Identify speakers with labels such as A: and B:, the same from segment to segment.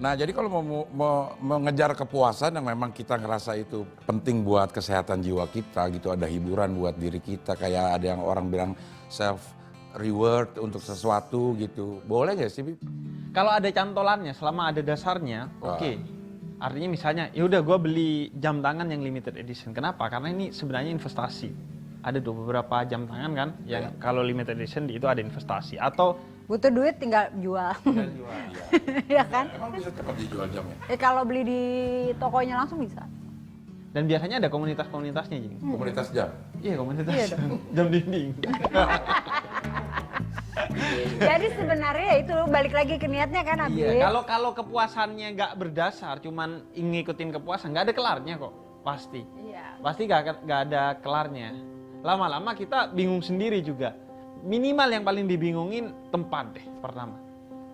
A: Nah, jadi kalau mau mengejar kepuasan yang memang kita ngerasa itu penting buat kesehatan jiwa kita gitu, ada hiburan buat diri kita, kayak ada yang orang bilang self reward untuk sesuatu gitu. Boleh nggak sih, Bib?
B: Kalau ada cantolannya, selama ada dasarnya, oke. Artinya misalnya, ya udah gue beli jam tangan yang limited edition. Kenapa? Karena ini sebenarnya investasi. Ada beberapa jam tangan kan, yang kalau limited edition itu ada investasi. Atau
C: butuh duit tinggal jual. Ya kan?
A: Emang bisa cepat dijual jamnya?
C: Kalau beli di tokonya langsung bisa.
B: dan biasanya ada komunitas-komunitasnya, Jing.
A: Komunitas jam?
B: Iya, komunitas
C: Iya dong.
B: jam dinding.
C: Jadi sebenarnya itu balik lagi ke niatnya kan, Abi.
B: Iya, kalau kepuasannya nggak berdasar, cuman ngikutin kepuasan, nggak ada kelarnya kok, pasti.
C: Iya.
B: Pasti nggak ada kelarnya. Lama-lama kita bingung sendiri juga. Minimal yang paling dibingungin tempat deh pertama.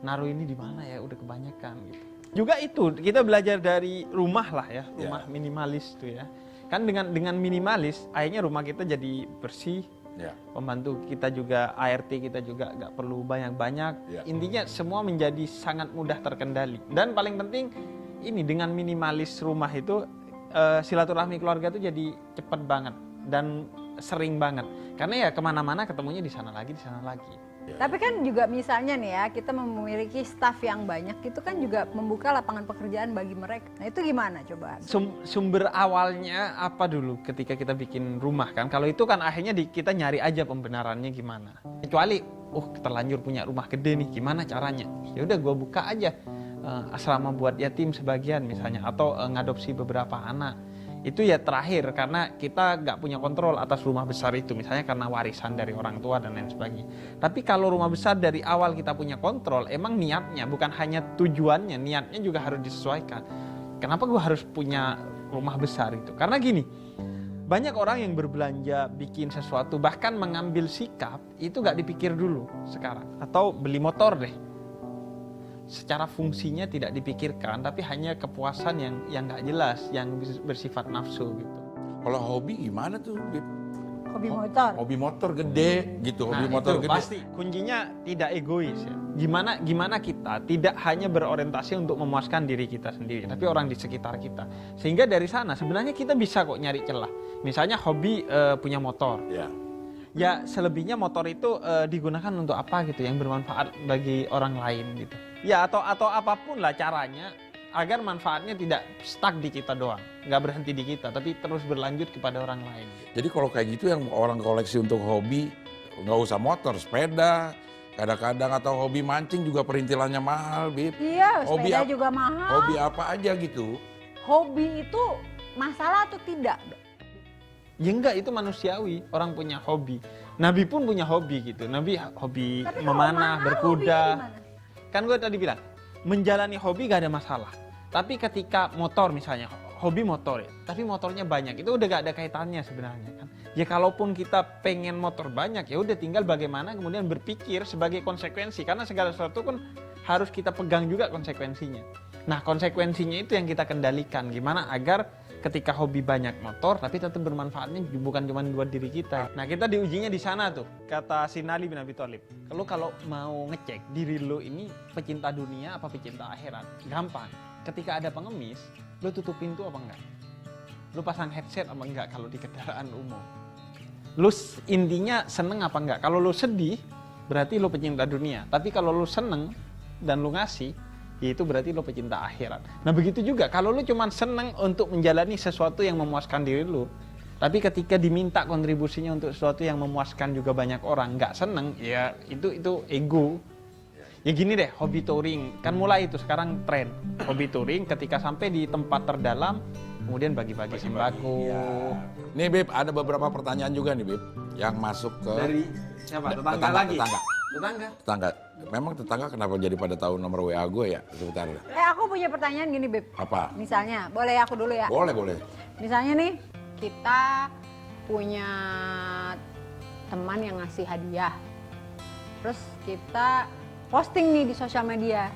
B: Naruh ini di mana ya, udah kebanyakan gitu. Juga itu kita belajar dari rumah lah ya, rumah minimalis tuh ya. Kan dengan minimalis, akhirnya rumah kita jadi bersih.
A: Ya.
B: Pembantu kita juga, ART kita juga nggak perlu banyak-banyak.
A: Ya.
B: Intinya semua menjadi sangat mudah terkendali. Dan paling penting ini dengan minimalis rumah itu silaturahmi keluarga itu jadi cepat banget dan sering banget. Karena ya kemana-mana ketemunya di sana lagi, di sana lagi.
C: Tapi kan juga misalnya nih ya, kita memiliki staf yang banyak, itu kan juga membuka lapangan pekerjaan bagi mereka. Nah itu gimana coba?
B: Sumber awalnya apa dulu ketika kita bikin rumah kan? Kalau itu kan akhirnya kita nyari aja pembenarannya gimana. Kecuali, terlanjur punya rumah gede nih, gimana caranya? Ya udah gue buka aja asrama buat yatim sebagian misalnya, atau ngadopsi beberapa anak. Itu ya terakhir karena kita nggak punya kontrol atas rumah besar itu, misalnya karena warisan dari orang tua dan lain sebagainya. Tapi kalau rumah besar dari awal kita punya kontrol, emang niatnya bukan hanya tujuannya, niatnya juga harus disesuaikan. Kenapa gue harus punya rumah besar itu? Karena gini, banyak orang yang berbelanja bikin sesuatu bahkan mengambil sikap itu nggak dipikir dulu sekarang. Atau beli motor deh, secara fungsinya tidak dipikirkan, tapi hanya kepuasan yang nggak jelas, yang bersifat nafsu gitu.
A: Kalau hobi gimana tuh, Bib?
C: Hobi motor.
A: Hobi motor gede gitu, hobi
B: Nah,
A: motor
B: itu
A: gede.
B: pasti kuncinya tidak egois ya. Gimana kita tidak hanya berorientasi untuk memuaskan diri kita sendiri, tapi orang di sekitar kita. Sehingga dari sana sebenarnya kita bisa kok nyari celah. Misalnya hobi punya motor. Ya selebihnya motor itu digunakan untuk apa gitu yang bermanfaat bagi orang lain gitu. Ya atau apapun lah caranya agar manfaatnya tidak stuck di kita doang, nggak berhenti di kita, tapi terus berlanjut kepada orang lain.
A: Jadi kalau kayak gitu yang orang koleksi untuk hobi, nggak usah motor, sepeda, kadang-kadang atau hobi mancing juga perintilannya mahal, Bib.
C: Iya,
A: Hobi
C: sepeda juga mahal.
A: Hobi apa aja gitu.
C: Hobi itu masalah atau tidak?
B: Ya enggak, itu manusiawi, orang punya hobi. Nabi pun punya hobi gitu. Nabi hobi
C: Tapi kalau
B: memanah,
C: mahal,
B: berkuda.
C: hobinya gimana?
B: Kan gue tadi bilang, menjalani hobi gak ada masalah. Tapi ketika motor misalnya, hobi motor ya, tapi motornya banyak, itu udah gak ada kaitannya sebenarnya kan. Ya kalaupun kita pengen motor banyak, ya udah tinggal bagaimana kemudian berpikir sebagai konsekuensi. Karena segala sesuatu kan harus kita pegang juga konsekuensinya. Nah konsekuensinya itu yang kita kendalikan. Gimana agar ketika hobi banyak motor, tapi tetap bermanfaatnya bukan cuma buat diri kita. Nah kita diujinya di sana tuh, kata si Ali bin Abi Thalib. Kalau mau ngecek diri lo ini pecinta dunia apa pecinta akhirat, gampang. Ketika ada pengemis, lo tutup pintu apa enggak? Lo pasang headset apa enggak kalau di kendaraan umum? Lo intinya seneng apa enggak? Kalau lo sedih, berarti lo pecinta dunia. Tapi kalau lo seneng dan lo ngasih, itu berarti lo pecinta akhirat. Nah begitu juga kalau lo cuma seneng untuk menjalani sesuatu yang memuaskan diri lo, tapi ketika diminta kontribusinya untuk sesuatu yang memuaskan juga banyak orang, nggak seneng, ya itu ego. Ya gini deh, hobi touring kan mulai itu sekarang tren. Hobi touring ketika sampai di tempat terdalam, kemudian bagi-bagi sembako.
A: Nih Bib, ada beberapa pertanyaan juga nih Bib, yang masuk ke
B: Dari siapa? Tetangga lagi?
A: Tetangga. Memang tetangga kenapa jadi pada tahu nomor WA gue ya? Sebentar.
C: Aku punya pertanyaan gini, Beb.
A: Apa?
C: Misalnya, boleh aku dulu ya?
A: Boleh.
C: Misalnya nih, kita punya teman yang ngasih hadiah. Terus kita posting nih di sosial media.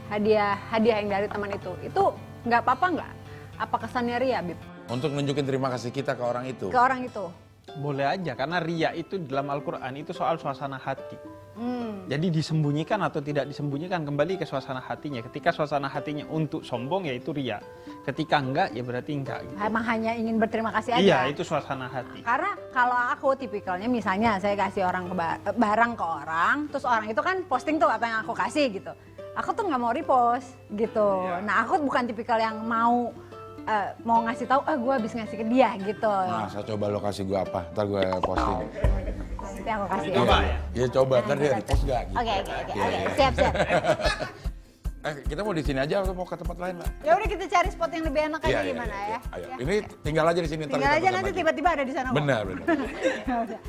C: Hadiah yang dari teman itu. Itu nggak apa-apa nggak? Apa kesannya ria, Beb?
A: Untuk nunjukin terima kasih kita ke orang itu.
C: Ke orang itu.
B: Boleh aja, karena ria itu di dalam Al-Quran itu soal suasana hati.
C: Hmm.
B: Jadi disembunyikan atau tidak disembunyikan kembali ke suasana hatinya. Ketika suasana hatinya untuk sombong ya itu ria. Ketika enggak ya berarti enggak. Gitu.
C: Emang hanya ingin berterima kasih aja.
B: Iya, itu suasana hati.
C: Karena kalau aku tipikalnya misalnya saya kasih orang barang ke orang, terus orang itu kan posting tuh apa yang aku kasih gitu. Aku tuh nggak mau repost gitu.
B: Iya.
C: Nah aku bukan tipikal yang mau ngasih tahu, gue habis ngasih ke dia gitu.
A: Nah, saya coba lo kasih gue apa, ntar gue posting.
C: Nanti aku kasih.
B: Coba
C: ya.
B: ya.
A: Iya coba, ntar dia repost gak? Gitu.
C: Oke, siap.
A: Kita mau di sini aja atau mau ke tempat lain, Mbak?
C: Ya udah kita cari spot yang lebih enak aja gimana ya.
A: Ayo.
C: Ya.
A: Ini tinggal aja di sini. ntar
C: Tinggal
A: kita
C: aja
A: pesan
C: nanti
A: lagi.
C: tiba-tiba ada di sana. kok.
A: Benar.
C: Ya udah.